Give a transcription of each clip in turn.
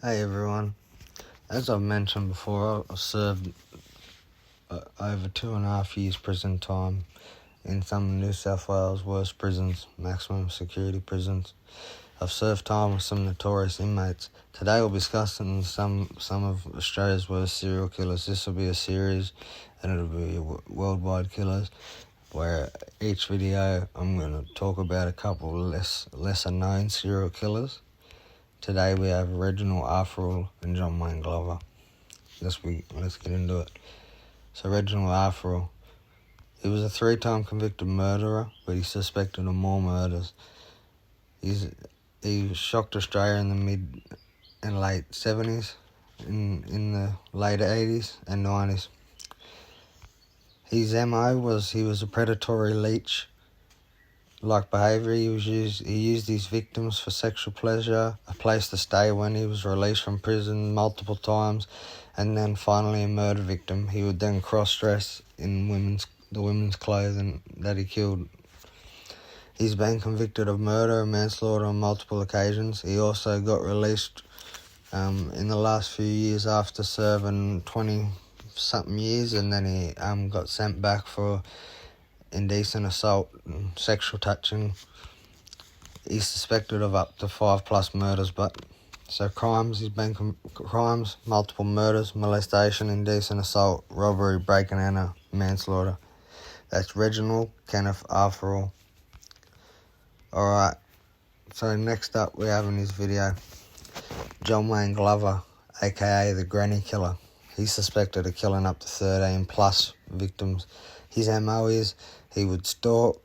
Hey everyone, as I've mentioned before, I served over 2.5 years prison time in some of New South Wales' worst prisons, maximum security prisons. I've served time with some notorious inmates. Today we'll be discussing some of Australia's worst serial killers. This will be a series and it'll be worldwide killers, where each video I'm going to talk about a couple lesser known serial killers. Today we have Reginald, Arthurell and John Wayne Glover. Let's get into it. So Reginald Arthurell, he was a 3-time convicted murderer, but he's suspected of more murders. He shocked Australia in the mid and late 70s, in the late 80s and 90s. His MO was he was a predatory leech-like behaviour. He used his victims for sexual pleasure, a place to stay when he was released from prison multiple times, and then finally a murder victim. He would then cross-dress in the women's clothing that he killed. He's been convicted of murder and manslaughter on multiple occasions. He also got released in the last few years after serving 20-something years, and then he got sent back for indecent assault and sexual touching. He's suspected of up to 5+ murders, crimes, crimes, multiple murders, molestation, indecent assault, robbery, break and enter, manslaughter. That's Reginald Kenneth Arthurell. Alright, so next up we have in this video John Wayne Glover, aka the Granny Killer. He's suspected of killing up to 13+ victims. His MO is he would stalk,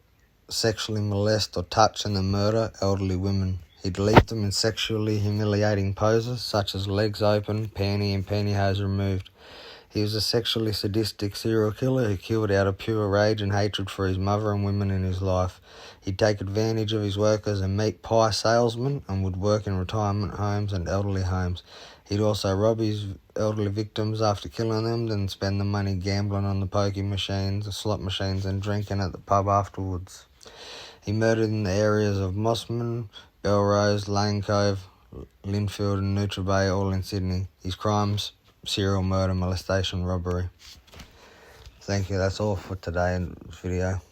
sexually molest or touch and then murder elderly women. He'd leave them in sexually humiliating poses such as legs open, panty and pantyhose removed. He was a sexually sadistic serial killer who killed out of pure rage and hatred for his mother and women in his life. He'd take advantage of his work as a meat pie salesman and would work in retirement homes and elderly homes. He'd also rob his elderly victims after killing them, then spend the money gambling on the pokie machines, the slot machines, and drinking at the pub afterwards. He murdered in the areas of Mossman, Belrose, Lane Cove, Linfield and Nutra Bay, all in Sydney. His crimes: serial murder, molestation, robbery. Thank you, that's all for today's video.